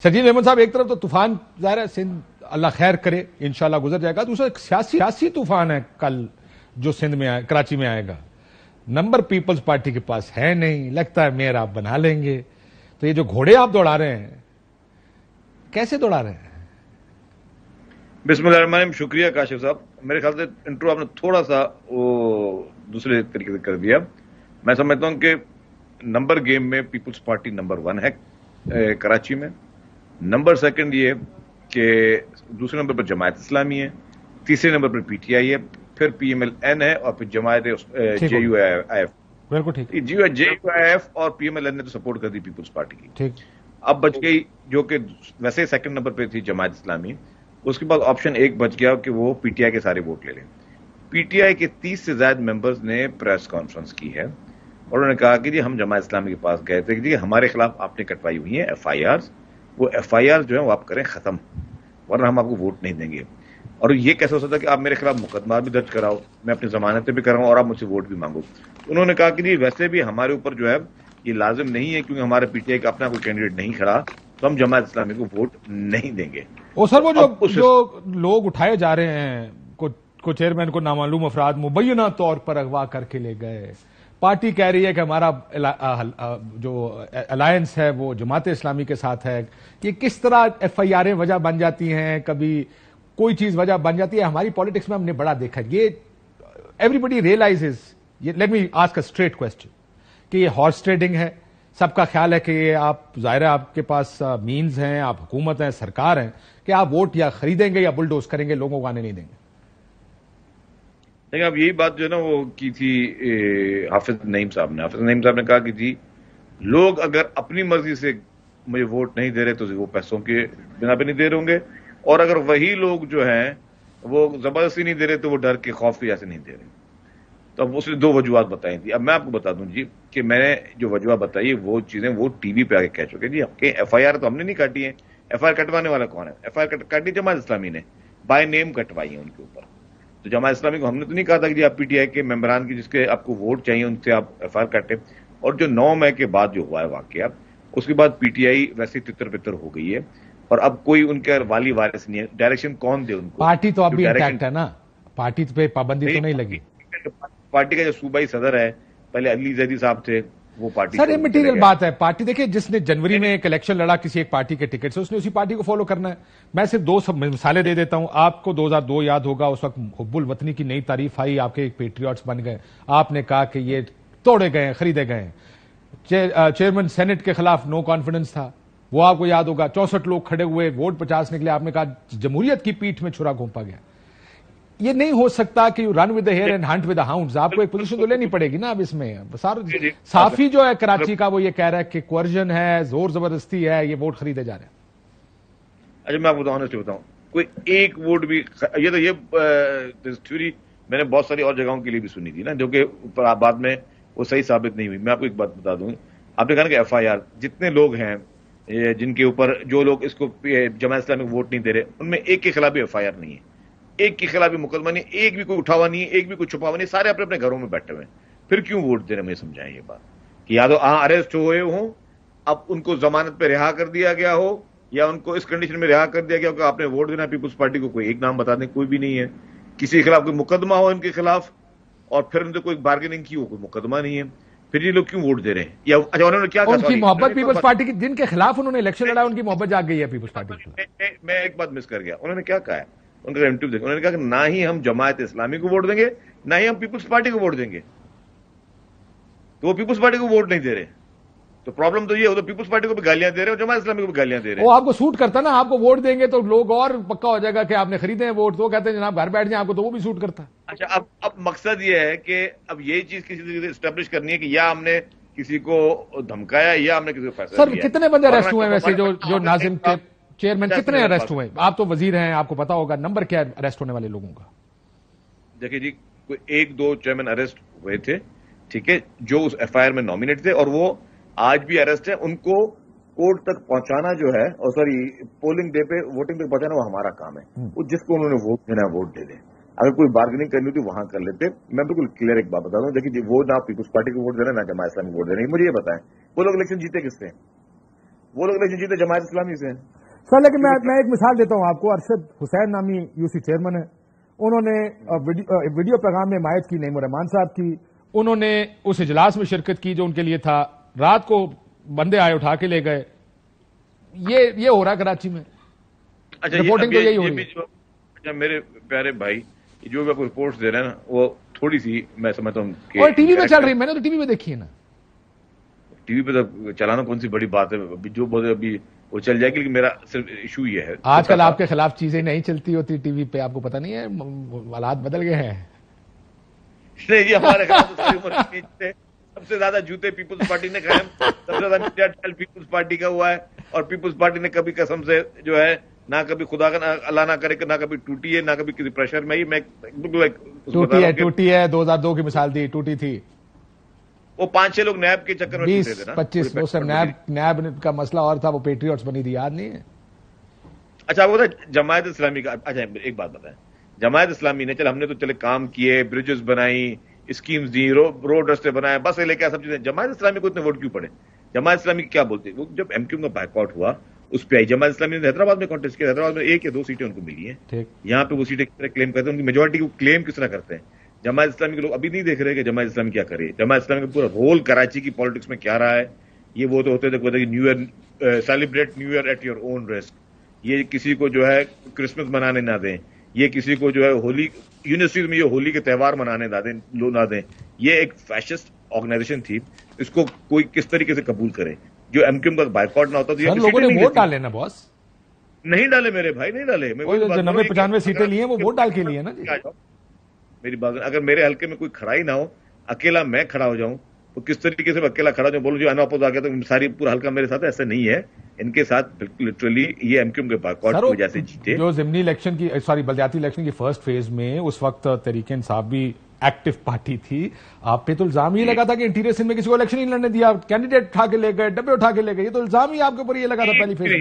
شدید احمد صاحب، ایک طرف تو طوفان ظاہر ہے سندھ اللہ خیر کرے انشاءاللہ گزر جائے گا، دوسرا ایک سیاسی طوفان ہے کل جو سندھ میں کراچی میں آئے گا. نمبر پیپلز پارٹی کے پاس ہے نہیں، لگتا ہے میئر آپ بنا لیں گے. تو یہ جو گھوڑے آپ دوڑا رہے ہیں کیسے دوڑا رہے ہیں؟ بسم اللہ الرحمن الرحیم. شکریہ کاشف صاحب. میرے خیال سے انٹرو آپ نے تھوڑا سا وہ دوسرے طریقے سے کر دیا. میں سمجھتا ہوں کہ نمبر گیم میں پیپلز پارٹی نمبر 1 ہے کراچی میں. نمبر سیکنڈ یہ کہ دوسرے نمبر پر جماعت اسلامی ہے، تیسرے number per P T I ہے، پھر پی ایم ایل این ہے، اور پھر جماعت جے یو آئی ایف. بالکل ٹھیک. جے یو آئی ایف اور پی ایم ایل این نے تو سپورٹ کر دی پیپلز پارٹی کی. ٹھیک. اب بچ گئی جو کہ ویسے سیکنڈ نمبر پہ تھی جماعت اسلامی. اس کے بعد آپشن ایک بچ گیا کہ وہ پی ٹی آئی کے سارے ووٹ لے لیں. پی ٹی آئی کے 30 سے زائد ممبرز نے پریس کانفرنس کی ہے اور انہوں نے کہا کہ جی ہم جماعت اسلامی کے پاس گئے تھے کہ جی ہمارے خلاف آپ نے کٹوائی ہوئی ہیں ایف آئی آرز، وہ ایف آئی آر جو ہے وہ آپ کریں ختم، ورنہ ہم آپ کو ووٹ نہیں دیں گے. اور یہ کیسے ہو سکتا ہے کہ آپ میرے خلاف مقدمہ بھی درج کراؤ، میں اپنی ضمانتیں بھی کراؤں اور آپ مجھ سے ووٹ بھی مانگو. انہوں نے کہا کہ جی ویسے بھی ہمارے اوپر جو ہے یہ لازم نہیں ہے کیونکہ ہمارے پی ٹی آئی کا اپنا کوئی کینڈیڈیٹ نہیں کھڑا تو ہم جماعت اسلامی کو ووٹ نہیں دیں گے. وہ سر وہ جو لوگ اٹھائے جا رہے ہیں کو چیئرمین کو نامعلوم افراد مبینہ طور پر اغوا کر کے لے گئے، پارٹی کہہ رہی ہے کہ ہمارا جو الائنس ہے وہ جماعت اسلامی کے ساتھ ہے. یہ کس طرح ایف آئی آریں وجہ بن جاتی ہیں، کبھی کوئی چیز وجہ بن جاتی ہے. ہماری پالیٹکس میں ہم نے بڑا دیکھا یہ everybody realises. Let me ask a straight question کہ یہ ہارس ٹریڈنگ ہے. سب کا خیال ہے کہ یہ آپ ظاہر ہے آپ کے پاس مینز ہیں، آپ حکومت ہیں، سرکار ہیں کہ آپ ووٹ یا خریدیں گے یا بلڈوز کریں گے، لوگوں کو آنے نہیں دیں گے. لیکن اب یہی بات جو ہے نا وہ کی تھی حافظ نعیم صاحب نے کہا کہ جی لوگ اگر اپنی مرضی سے مجھے ووٹ نہیں دے رہے تو وہ پیسوں کے بنا پہ نہیں دے رہے ہوں گے، اور اگر وہی لوگ جو ہیں وہ زبردستی نہیں دے رہے تو وہ ڈر کے خوف کی وجہ سے نہیں دے رہے. تو اب اس نے 2 وجوہات بتائی تھی. اب میں آپ کو بتا دوں جی کہ میں نے جو وجوہ بتائی وہ چیزیں وہ ٹی وی پہ آ کے کہہ چکے. جی ایف آئی آر تو ہم نے نہیں کاٹی ہے. ایف آئی آر کٹوانے والا کون ہے؟ ایف آئی آر کاٹی جماعت اسلامی نے، بائی نیم کٹوائی ہے ان کے اوپر. تو جماعت اسلامی کو ہم نے تو نہیں کہا تھا کہ جی آپ پی ٹی آئی کے ممبران کی جس کے آپ کو ووٹ چاہیے ان سے آپ ایف آئی آر کاٹیں. اور جو 9 مئی کے بعد جو ہوا ہے واقعہ، اس کے بعد پی ٹی آئی ویسے تتر پتر ہو گئی ہے اور اب کوئی ان کے والی وارث نہیں ہے. ڈائریکشن کون دے ان کو؟ پارٹی تو اب بھی انٹیکٹ ہے نا، پارٹی پہ پابندی تو نہیں لگی. پارٹی کا جو صوبائی صدر ہے پہلے علی زیدی صاحب تھے، وہ پارٹی سر امٹیریل بات ہے. پارٹی دیکھیں جس نے جنوری میں ایک الیکشن لڑا کسی ایک پارٹی کے ٹکٹ سے، اس نے اسی پارٹی کو فالو کرنا ہے. میں صرف 2 مثالیں دے دیتا ہوں. آپ کو 2002 یاد ہوگا، اس وقت حب الوطنی کی نئی تعریف آئی، آپ کے ایک پیٹریوٹس بن گئے. آپ نے کہا کہ یہ توڑے گئے خریدے گئے. چیئرمین سینٹ کے خلاف نو کانفیڈنس تھا، وہ آپ کو یاد ہوگا. 64 لوگ کھڑے ہوئے، ووٹ 50 نکلے. آپ نے کہا جمہوریت کی پیٹھ میں چھرا گھونپا گیا. یہ نہیں ہو سکتا کہ run with the hare and hunt with the hounds. آپ کو ایک پوزیشن تو لینی پڑے گی نا اب اس میں. صافی جو ہے کراچی کا وہ یہ کہہ رہا ہے کہ کوئرژن ہے، زور زبردستی ہے، یہ ووٹ خریدے جا رہے ہیں. اچھا میں آپ کو آنیسٹلی بتاؤں، کوئی ایک ووٹ بھی یہ تھیوری میں نے بہت ساری اور جگہوں کے لیے بھی سنی تھی نا، جو کہ بعد میں وہ صحیح ثابت نہیں ہوئی. میں آپ کو ایک بات بتا دوں، آپ نے کہا نا کہ ایف آئی آر جتنے لوگ ہیں جن کے اوپر جو لوگ اس کو جماعت اسلامی کو ووٹ نہیں دے رہے، ان میں ایک کے خلاف بھی ایف آئی آر نہیں ہے، ایک کے خلاف بھی مقدمہ نہیں، ایک بھی کوئی اٹھا ہوا نہیں ہے، ایک بھی کوئی چھپا ہوا نہیں. سارے اپنے اپنے گھروں میں بیٹھے ہوئے ہیں. پھر کیوں ووٹ دے رہے؟ مجھے سمجھائیں یہ بات کہ یا تو اریسٹ ہوئے ہوں، اب ان کو ضمانت پہ رہا کر دیا گیا ہو، یا ان کو اس کنڈیشن میں رہا کر دیا گیا ہو کہ آپ نے ووٹ دینا پیپلز پارٹی کو. کوئی ایک نام بتا دیں، کوئی بھی نہیں ہے. کسی کے خلاف کوئی مقدمہ ہو ان کے خلاف اور پھر ان سے کوئی بارگیننگ کی ہو، کوئی مقدمہ نہیں ہے. پھر یہ لوگ کیوں ووٹ دے رہے ہیں؟ یا اچھا انہوں نے کیا کہا؟ ان کی محبت پیپلز پارٹی کی، جن کے خلاف انہوں نے الیکشن لڑا، ان کی محبت جاگ گئی ہے پیپلز پارٹی کی. میں ایک بات مس کر گیا. انہوں نے کیا کہا ہے؟ ان کا انٹرویو دیکھا، انہوں نے کہا کہ نہ ہی ہم جماعت اسلامی کو ووٹ دیں گے، نہ ہی ہم پیپلز پارٹی کو ووٹ دیں گے. تو وہ پیپلز پارٹی کو ووٹ نہیں دے رہے. تو پرابلم تو یہ ہو، تو پیپلز پارٹی کو بھی گالیاں دے رہے ہیں اور جماعت اسلامی کو بھی گالیاں دے رہے ہیں. وہ آپ کو سوٹ کرتا نا، آپ کو ووٹ دیں گے تو لوگ اور پکا ہو جائے گا کہ آپ نے خریدے ہیں ووٹ. تو کہتے ہیں جناب گھر بیٹھ جائیں، آپ کو تو وہ بھی سوٹ کرتا. اچھا اب مقصد یہ ہے کہ اب یہ چیز کسی طریقے سے اسٹیبلش کرنی ہے کہ یا ہم نے کسی کو دھمکایا یا ہم نے کسی کو فیصلہ سر کتنے بندے اریسٹ ہوئے ویسے جو ناظم کے چیئرمین کتنے اریسٹ ہوئے؟ آپ تو وزیر ہیں، آپ کو پتا ہوگا نمبر کیا ہے اریسٹ ہونے والے لوگوں کا. دیکھیں جی کوئی 1-2 چیئرمین اریسٹ ہوئے تھے، ٹھیک ہے، جو اس ایف آئی آر میں نامینیٹ تھے اور وہ آج بھی اریسٹ ہے. ان کو کورٹ تک پہنچانا جو ہے، اور سوری پولنگ ڈے پہ ووٹنگ تک پہنچانا وہ ہمارا کام ہے. وہ جس کو انہوں نے ووٹ دینا ہے ووٹ دے دیں. اگر کوئی بارگننگ کرنی ہوتی وہاں کر لیتے. میں بالکل کلیئر ایک بات بتا دوں، دیکھیے وہ نہ پیپلز پارٹی کو ووٹ دینا، نہ جماعت اسلامی کو ووٹ دینا. مجھے یہ بتائیں وہ لوگ الیکشن جیتے کس سے؟ وہ لوگ الیکشن جیتے جماعت اسلامی سے ہیں. سر لیکن میں ایک مثال دیتا ہوں آپ کو. ارشد حسین نامی یو سی چیئرمین ہے, انہوں نے ویڈیو پیغام میں حمایت کی نعیم الرحمان صاحب کی. انہوں نے اس اجلاس میں شرکت کی جو ان کے لیے تھا. رات کو بندے آئے اٹھا کے لے گئے. یہ ہو رہا ہے کراچی میں. رپورٹنگ تو یہی ہو رہی ہے. اچھا میرے پیارے بھائی, جو بھی آپ کو رپورٹس دے رہے ہیں نا وہ تھوڑی سی میں سمجھتا ہوں کہ اور ٹی وی پہ چل رہی ہے. میں نے تو ٹی وی پہ دیکھی ہے نا. ٹی وی پہ تو چلانا کون سی بڑی بات ہے, جو بولے ابھی وہ چل جائے گی. لیکن میرا صرف ایشو یہ ہے آج کل آپ کے خلاف چیزیں نہیں چلتی ہوتی ٹی وی پہ, آپ کو پتہ نہیں ہے, حالات بدل گئے ہیں. نہیں جی, ہمارے خلاف سب سے زیادہ جوتے پیپلز پارٹی نے کھائے, سب سے زیادہ میڈیا ٹرائل پیپلز پارٹی کا ہوا ہے. اور پیپلز پارٹی نے کبھی قسم سے جو ہے نہ کبھی خدا کا اللہ نہ کرے کہ نہ کبھی ٹوٹی ہے نہ کبھی کسی پریشر میں ہی. میں ٹوٹی ہے 2002 کی مثال دی, ٹوٹی تھی. وہ 5-6 لوگ نیب کے چکر میں 20-25 وہ سر نیب کا مسئلہ اور تھا, وہ پیٹریوٹس بنی تھی, یاد نہیں ہے. اچھا آپ کو بتا جماعت اسلامی کا, اچھا ایک بات بتائیں, جماعت اسلامی نے ہم نے تو چلے کام کیے, بریجز بنائی, اسکیمز دی, روڈ رستے بنائے, بس لے کے سب چیزیں. جماعت اسلامی کو اتنے ووٹ کیوں پڑے؟ جماعت اسلامی کیا بولتے ہیں؟ وہ جب ایم کیو کا بائیک آؤٹ ہوا اس پہ آئی. جماعت اسلامی نے حیدرآباد میں کانٹیسٹ کیا, حیدرآباد میں 1 یا 2 سیٹیں ان کو ملی ہیں. یہاں پہ وہ سیٹیں کس طرح کلیم کرتے ہیں, ان کی میجورٹی کو کلیم کس طرح کرتے ہیں. جماعت اسلامی کے لوگ ابھی نہیں دیکھ رہے کہ جماعت اسلامی کیا کرے. جماعت اسلامی کا پورا رول کراچی کی پالیٹکس میں کیا رہا ہے. یہ وہ تو ہوتے تھے new year, celebrate new year at your own risk. یہ کسی کو جو ہے کرسمس منانے نہ دیں, یہ کسی کو جو ہے ہولی یونیورسٹیز میں یہ ہولی کے تہوار منانے نہ دیں. یہ ایک فیشسٹ آرگنائزیشن تھی, اس کو کوئی کس طریقے سے قبول کرے. جو ایم کیو کا بائیکاٹ نہ ہوتا تو لوگوں نے ووٹ ڈالے نا باس. نہیں ڈالے میرے بھائی, نہیں ڈالے. 90-95 سیٹیں لی ہیں وہ ووٹ ڈال کے لیے نا جی. میری بات, اگر میرے حلقے میں کوئی کھڑا ہی نہ ہو, اکیلا میں کھڑا ہو جاؤں تو کس طریقے سے اکیلا کھڑا جو بولوں جو اناپوز آ گیا تو ساری پورا حلقہ میرے ساتھ, ایسا نہیں ہے. ان کے ساتھ بالکل لٹرلی یہ ایم کیو کے بائیکاٹ کی وجہ سے جیتے. جو ضمنی الیکشن کی بلدیاتی الیکشن کی فرسٹ فیز میں اس وقت تحریک انصاف بھی ایکٹیو پارٹی تھی. آپ پہ تو الزام یہ لگا تھا کہ انٹیریئر سندھ میں کسی کو الیکشن نہیں لڑنے دیا, کینڈیڈیٹ اٹھا کے لے گئے, ڈبے اٹھا کے لے گئے. یہ تو الزام ہی آپ کے اوپر یہ لگا تھا پہلی فیز میں.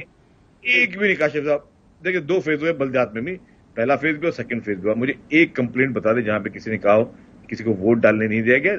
ایک بھی نہیں کاشف صاحب, دیکھیں 2 فیز ہوئے بلدیات میں بھی, پہلا فیز بھی اور سیکنڈ فیز بھی. مجھے ایک کمپلینٹ بتا دیں جہاں پہ کسی نے کہا ہو کسی کو ووٹ ڈالنے نہیں دیا گیا.